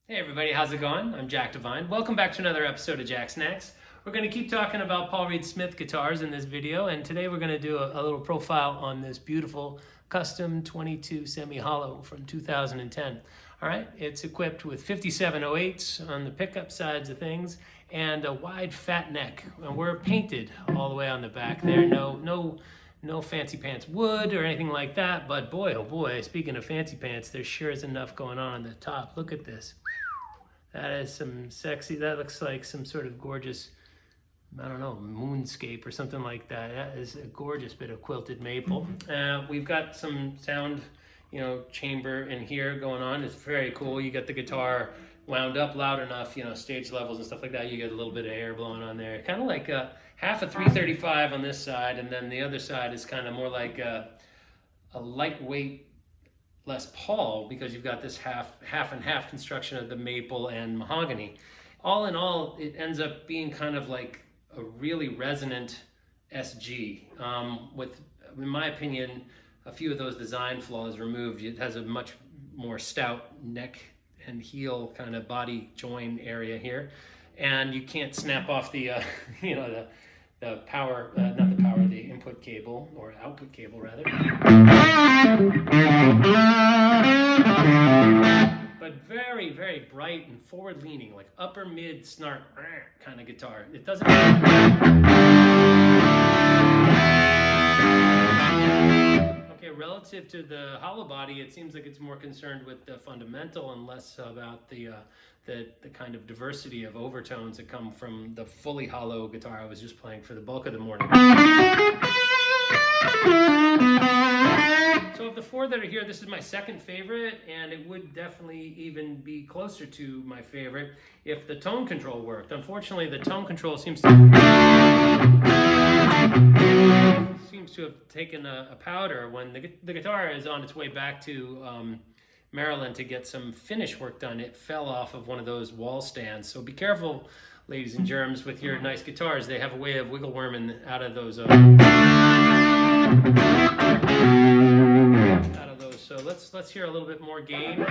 Hey everybody, how's it going? I'm Jack Devine. Welcome back to another episode of Jacksnax. We're going to keep talking about Paul Reed Smith guitars in this video, and today we're going to do a little profile on this beautiful custom 22 Semi-Hollow from 2010. All right, it's equipped with 5708s on the pickup sides of things and a wide fat neck. And we're painted all the way on the back there. No fancy pants wood or anything like that, but boy, oh boy, speaking of fancy pants, there sure is enough going on the top. Look at this. That is some sexy, that looks like some sort of gorgeous, I don't know, moonscape or something like that. That is a gorgeous bit of quilted maple. We've got some sound, chamber in here going on. It's very cool. You got the guitar wound up loud enough, stage levels and stuff like that. You get a little bit of air blowing on there. Kind of like half a 335 on this side, and then the other side is kind of more like a lightweight Les Paul, because you've got this half and half construction of the maple and mahogany. All in all, it ends up being kind of like a really resonant SG with, in my opinion, a few of those design flaws removed. It has a much more stout neck and heel kind of body join area here, and you can't snap off the the power, not the power, the input cable, or output cable rather. But very, very bright and forward leaning, like upper mid snark kind of guitar. It doesn't. Okay, relative to the hollow body, it seems like it's more concerned with the fundamental and less about the kind of diversity of overtones that come from the fully hollow guitar I was just playing for the bulk of the morning. So of the four that are here, this is my second favorite, and it would definitely even be closer to my favorite if the tone control worked. Unfortunately, the tone control seems to have taken a powder when the guitar is on its way back to Maryland to get some finish work done. It fell off of one of those wall stands. So be careful, ladies and germs, with your nice guitars. They have a way of wiggle worming out of those. So let's hear a little bit more gain.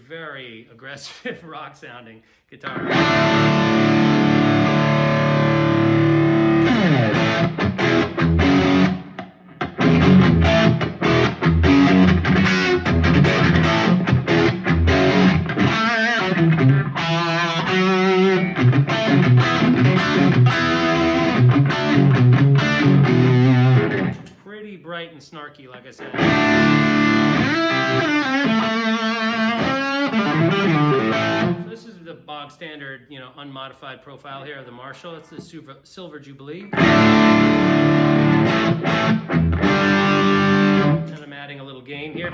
Very aggressive rock sounding guitar. Pretty bright and snarky, like I said. So this is the bog standard, unmodified profile here of the Marshall. It's the Silver Jubilee. And I'm adding a little gain here.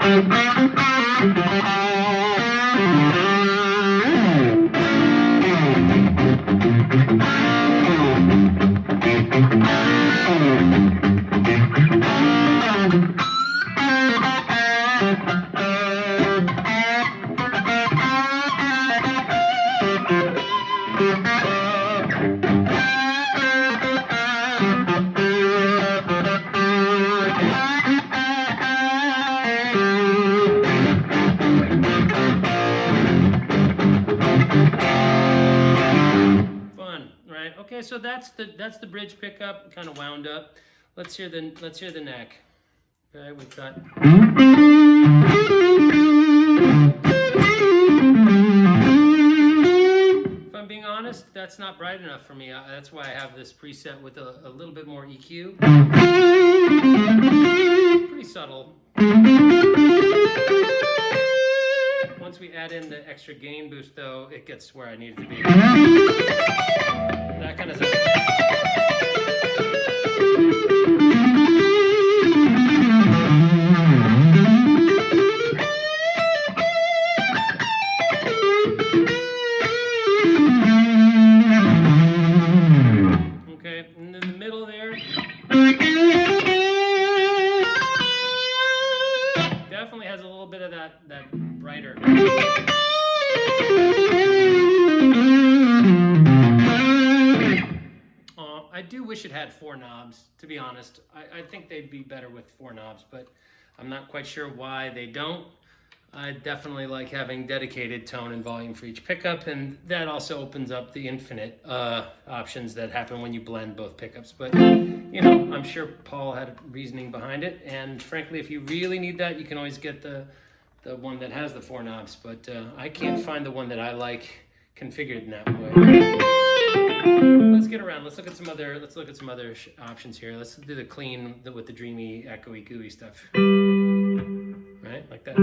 Okay, so that's the bridge pickup, kind of wound up. Let's hear the neck. Okay, we've got. If I'm being honest, that's not bright enough for me. That's why I have this preset with a little bit more EQ. Pretty subtle. Once we add in the extra gain boost, though, it gets where I need it to be. That kind of stuff. definitely has a little bit of that brighter. I do wish it had 4 knobs, to be honest. I think they'd be better with 4 knobs, but I'm not quite sure why they don't. I definitely like having dedicated tone and volume for each pickup, and that also opens up the infinite options that happen when you blend both pickups. But, you know, I'm sure Paul had reasoning behind it, and frankly, if you really need that, you can always get the one that has the 4 knobs, but I can't find the one that I like configured in that way. Let's get around. Let's look at some other options here. Let's do the clean with the dreamy, echoey, gooey stuff. Right? Like that.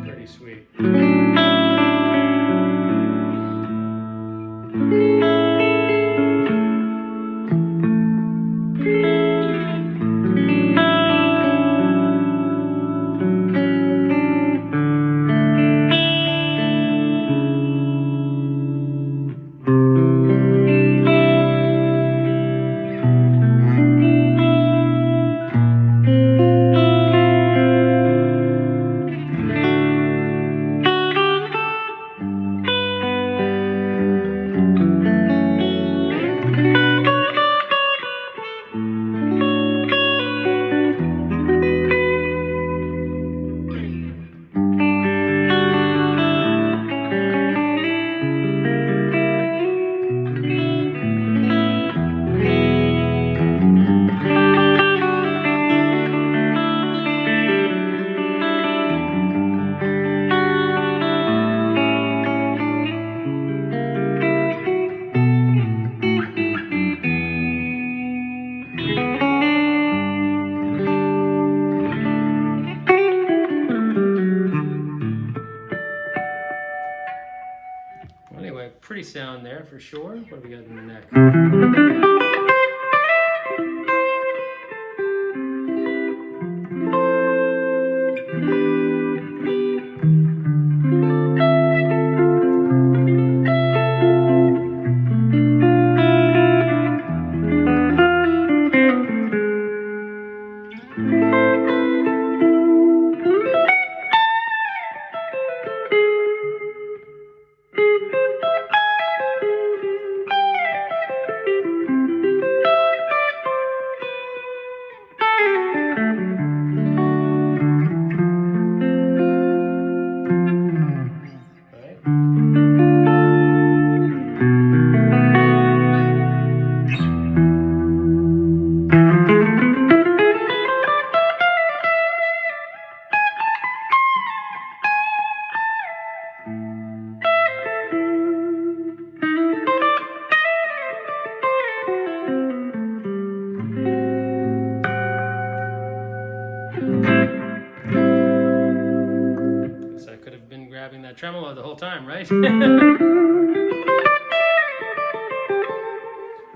Pretty sweet. Anyway, pretty sound there for sure. What do we got in the neck? Guess I could have been grabbing that tremolo the whole time, right?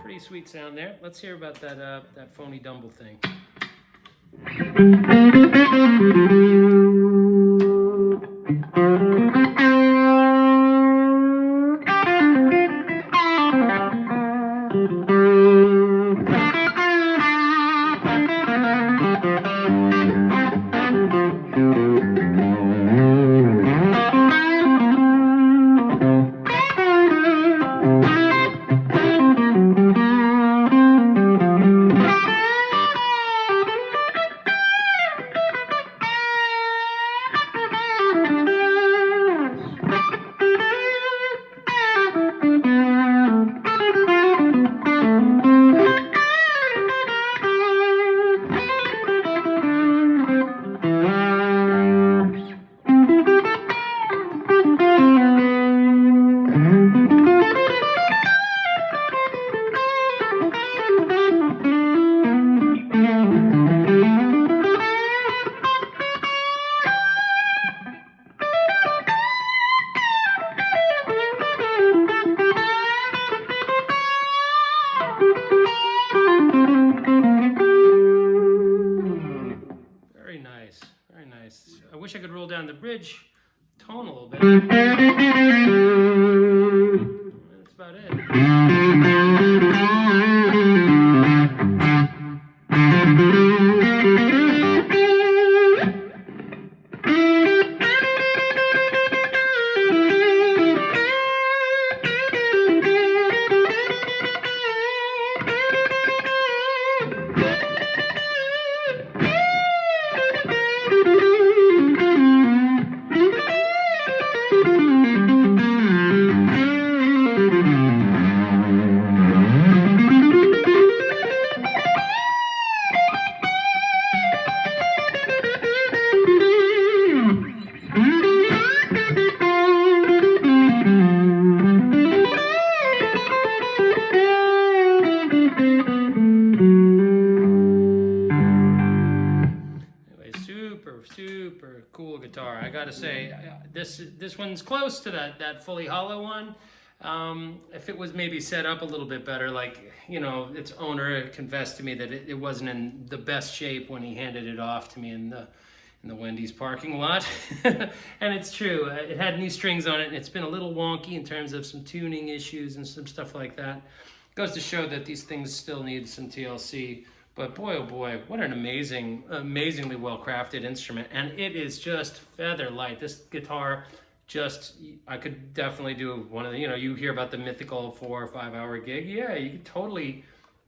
Pretty sweet sound there. Let's hear about that phony Dumble thing. roll down the bridge tone a little bit. That's about it. Super cool guitar. I gotta say, this one's close to that fully hollow one. If it was maybe set up a little bit better, like, you know, its owner confessed to me that it wasn't in the best shape when he handed it off to me in the Wendy's parking lot. And it's true, it had new strings on it, and it's been a little wonky in terms of some tuning issues and some stuff like that. Goes to show that these things still need some TLC. But boy, oh boy, what an amazingly well-crafted instrument. And it is just feather light. This guitar I could definitely do one of the, you know, you hear about the mythical 4 or 5 hour gig. Yeah, you could totally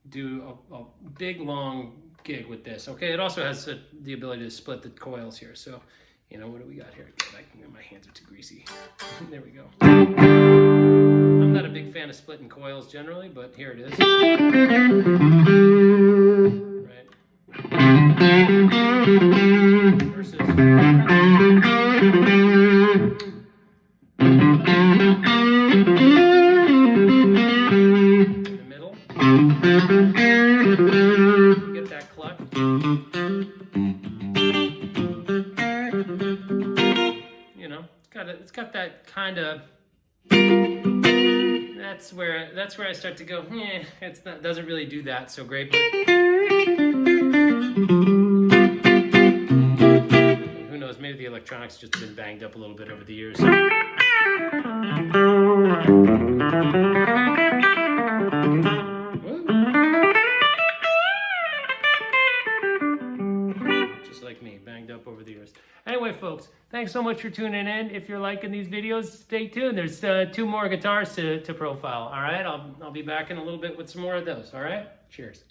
do a big, long gig with this. Okay, it also has the ability to split the coils here. So, you know, what do we got here? My hands are too greasy. There we go. I'm not a big fan of splitting coils generally, but here it is. Right. Versus in the middle. You get that cluck. You know, it's got that kind of. That's where I start to go. Doesn't really do that so great. But who knows? Maybe the electronics just been banged up a little bit over the years. Just like me, banged up over the years. Anyway, folks, thanks so much for tuning in. If you're liking these videos, stay tuned. There's 2 more guitars to profile. All right, I'll be back in a little bit with some more of those. All right, cheers.